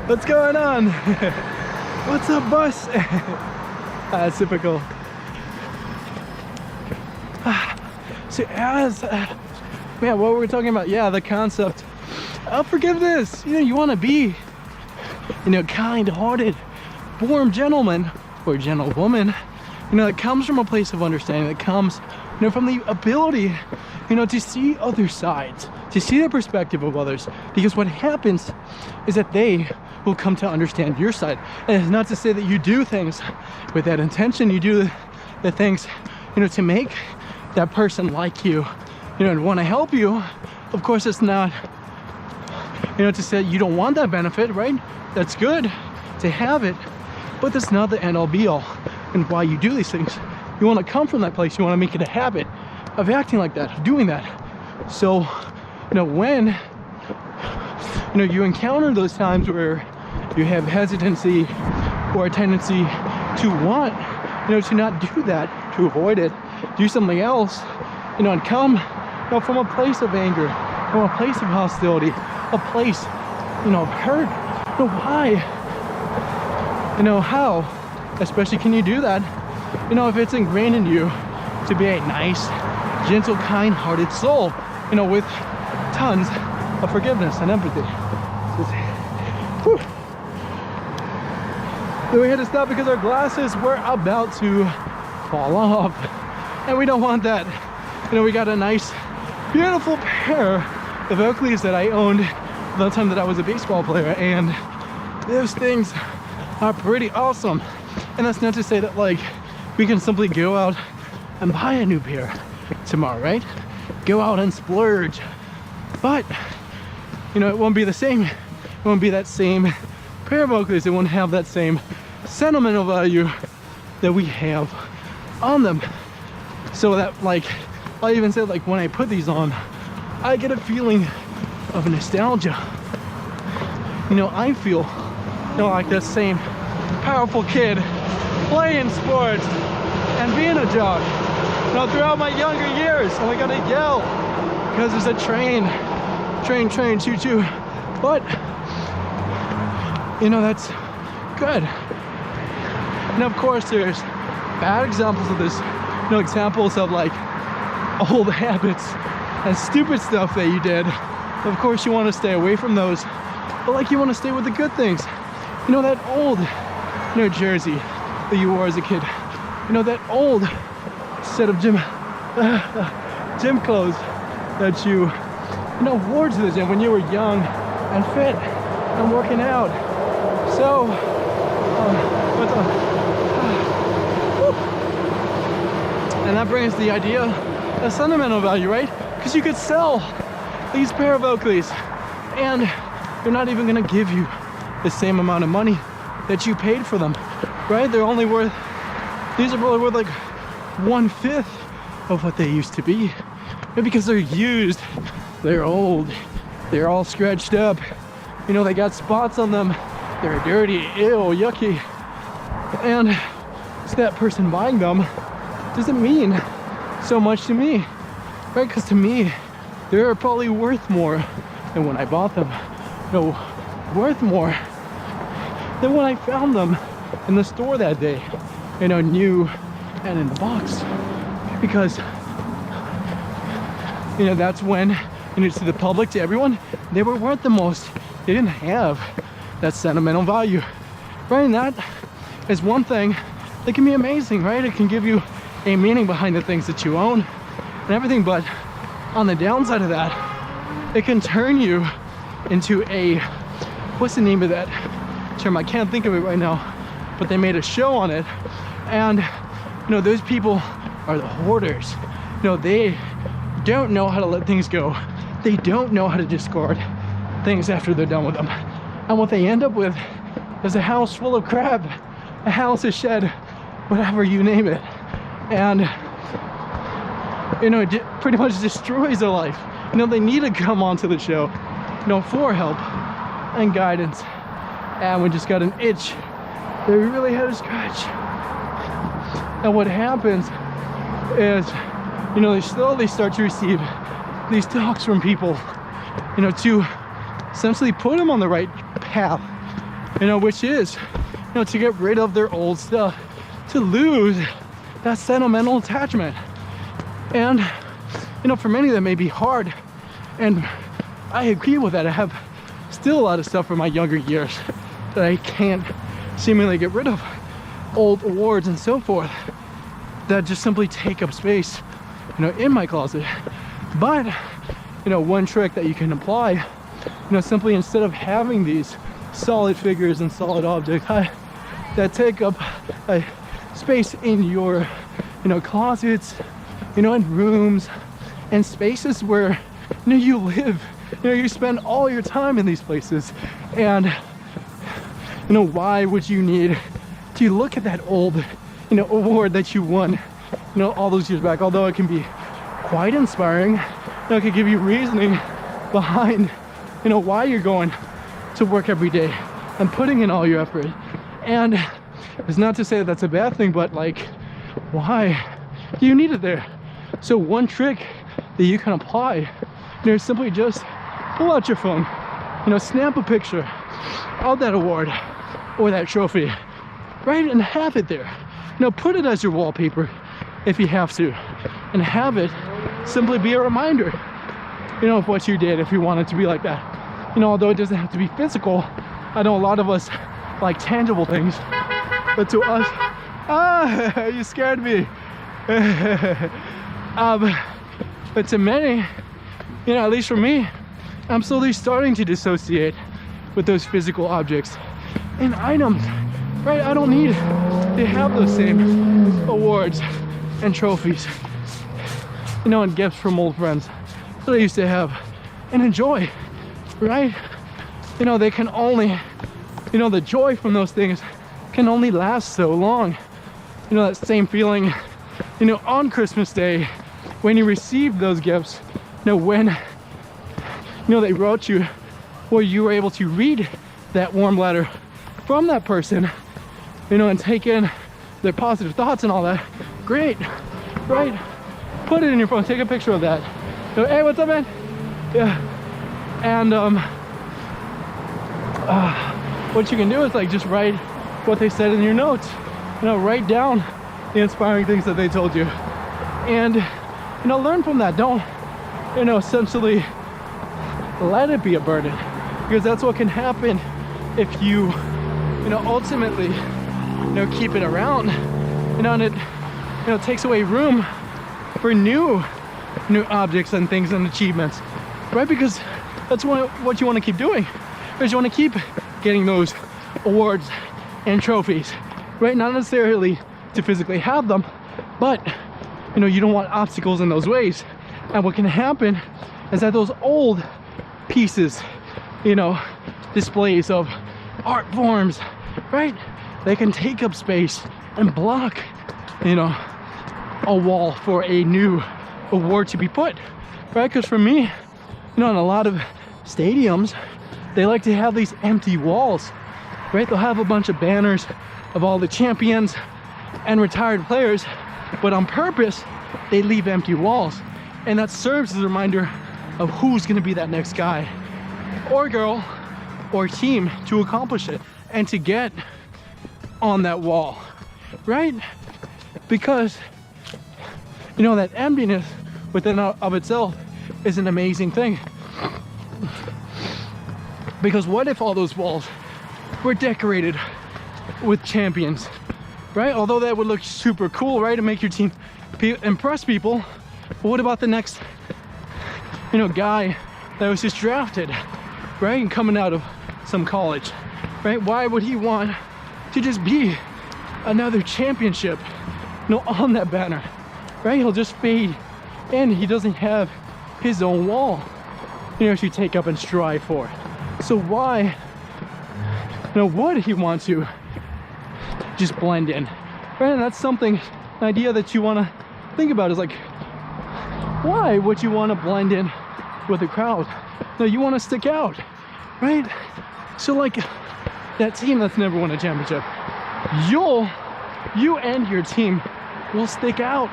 What's going on? What's up, bus? That's typical. So as man, what were we talking about? Yeah, the concept of forgiveness. You know, you want to be, you know, kind-hearted, warm gentleman or gentlewoman. You know, it comes from a place of understanding. That comes, you know, from the ability, you know, to see other sides, to see the perspective of others. Because what happens is that they will come to understand your side. And it's not to say that you do things with that intention. You do the things, you know, to make that person like you, you know, and want to help you. Of course, it's not, you know, to say you don't want that benefit, right? That's good to have it, but that's not the end all be all. And why you do these things, you want to come from that place. You want to make it a habit of acting like that, of doing that. So, you know, when, you know, you encounter those times where you have hesitancy or a tendency to want, you know, to not do that, to avoid it, do something else, you know, and come, you know, from a place of anger, from a place of hostility, a place, you know, of hurt. You know, why? You know, how? Especially can you do that, you know, if it's ingrained in you to be a nice, gentle, kind-hearted soul, you know, with tons of forgiveness and empathy. Whew. So we had to stop because our glasses were about to fall off, and we don't want that. You know, we got a nice, beautiful pair of Oakleys that I owned the time that I was a baseball player, and those things are pretty awesome. And that's not to say that, like, we can simply go out and buy a new pair tomorrow, right? Go out and splurge. But, you know, it won't be the same. It won't be that same pair of Oakleys. It won't have that same sentimental value that we have on them. So that, like, I even said, like, when I put these on, I get a feeling of nostalgia. You know, I feel, you know, like that same powerful kid playing sports and being a jock. You know, throughout my younger years, and I gotta yell because there's a train, choo choo. But, you know, that's good. And of course, there's bad examples of this. You know, examples of like old habits and stupid stuff that you did. Of course, you want to stay away from those, but like you want to stay with the good things. You know, that old, you know, jersey that you wore as a kid. You know, that old set of gym clothes that you know, wore to the gym when you were young and fit and working out. So, what's on? And that brings the idea of sentimental value, right? Because you could sell these pair of Oakleys and they're not even gonna give you the same amount of money that you paid for them, right? They're only worth, these are probably worth like 1/5 of what they used to be. And because they're used, they're old, they're all scratched up, you know, they got spots on them, they're dirty, ew, yucky. And so that person buying them doesn't mean so much to me, right? Because to me, they're probably worth more than when I bought them. No, worth more than when I found them in the store that day, you know, new and in the box. Because, you know, that's when, you know, to the public, to everyone, they were worth the most. They didn't have that sentimental value, right? And that is one thing that can be amazing, right? It can give you a meaning behind the things that you own and everything. But on the downside of that, it can turn you into a, what's the name of that term? I can't think of it right now, but they made a show on it. And, you know, those people are the hoarders. You know, they don't know how to let things go. They don't know how to discard things after they're done with them. And what they end up with is a house full of crap, a house, a shed, whatever you name it. And, you know, it pretty much destroys their life. You know, they need to come onto the show, you know, for help and guidance. And we just got an itch that we really had to scratch. And what happens is, you know, they slowly start to receive these talks from people you know, to essentially put them on the right path, you know, which is, you know, to get rid of their old stuff, to lose that sentimental attachment. And, you know, for many that may be hard, and I agree with that. I have still a lot of stuff from my younger years that I can't seemingly get rid of, old awards and so forth that just simply take up space, you know, in my closet. But, you know, one trick that you can apply, you know, simply instead of having these solid figures and solid objects that take up space in your, you know, closets, you know, in rooms and spaces where, you know, you live, you know, you spend all your time in these places. And, you know, why would you need to look at that old, you know, award that you won, you know, all those years back? Although it can be quite inspiring, you know, it could give you reasoning behind, you know, why you're going to work every day and putting in all your effort. And it's not to say that that's a bad thing, but like, why do you need it there? So one trick that you can apply, you know, is simply just pull out your phone, you know, snap a picture of that award or that trophy, right, and have it there. You know, put it as your wallpaper if you have to, and have it simply be a reminder, you know, of what you did if you want it to be like that. You know, although it doesn't have to be physical. I know a lot of us like tangible things, but to us, you scared me. But to many, you know, at least for me, I'm slowly starting to dissociate with those physical objects and items, right? I don't need to have those same awards and trophies, you know, and gifts from old friends that I used to have and enjoy, right? You know, they can only, you know, the joy from those things can only last so long. You know, that same feeling, you know, on Christmas Day when you received those gifts, you know, when, you know, they wrote you, or you were able to read that warm letter from that person, you know, and take in their positive thoughts and all that. Great, right? Put it in your phone, take a picture of that. So, hey, what's up, man? Yeah. And what you can do is like just write what they said in your notes. You know, write down the inspiring things that they told you, and, you know, learn from that. Don't, you know, essentially let it be a burden, because that's what can happen if you, you know, ultimately, you know, keep it around, you know, and it, you know, takes away room for new objects and things and achievements, right? Because that's what you want to keep doing, because you want to keep getting those awards and trophies, right? Not necessarily to physically have them, but, you know, you don't want obstacles in those ways. And what can happen is that those old pieces, you know, displays of art forms, right, they can take up space and block, you know, a wall for a new award to be put, right? Because for me, you know, in a lot of stadiums, they like to have these empty walls, right? They'll have a bunch of banners of all the champions and retired players, but on purpose, they leave empty walls. And that serves as a reminder of who's gonna be that next guy or girl or team to accomplish it and to get on that wall, right? Because, you know, that emptiness within of itself is an amazing thing. Because what if all those walls were decorated with champions, right? Although that would look super cool, right? And make your team impress people. But what about the next, you know, guy that was just drafted, right? And coming out of some college, right? Why would he want to just be another championship, you know, on that banner, right? He'll just fade and he doesn't have his own wall, you know, to take up and strive for. So why, you know, would he want to just blend in, right? And that's something, an idea that you want to think about is like, why would you want to blend in with the crowd? No, you want to stick out, right? So like that team that's never won a championship, you and your team will stick out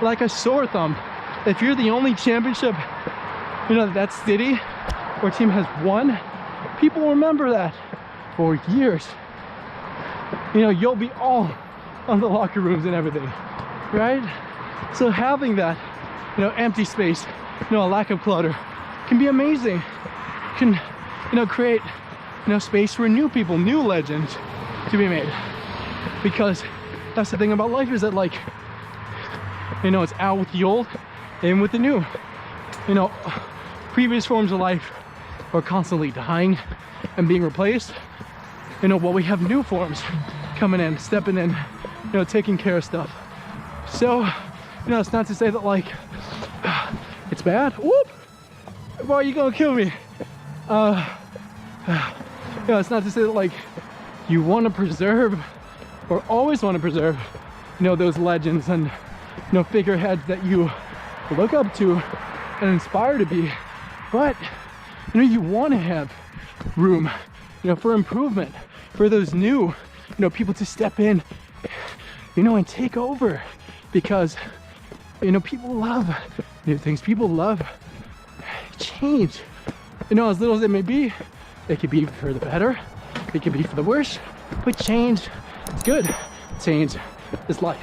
like a sore thumb. If you're the only championship, you know, that city or team has won, people remember that for years. You know, you'll be all on the locker rooms and everything, right? So having that, you know, empty space, you know, a lack of clutter can be amazing. Can, you know, create, you know, space for new people, new legends to be made. Because that's the thing about life, is that, like, you know, it's out with the old, in with the new. You know, previous forms of life are constantly dying and being replaced. You know, while we have new forms coming in, stepping in, you know, taking care of stuff. So, you know, it's not to say that, like, it's bad. Whoop! Why are you gonna kill me? You know, it's not to say that, like, you want to preserve, or always want to preserve, you know, those legends and, you know, figureheads that you look up to and inspire to be. But, you know, you want to have room, you know, for improvement, for those new, you know, people to step in, you know, and take over. Because, you know, people love new things. People love change. You know, as little as it may be, it could be for the better, it could be for the worse, but change is good. Change is life.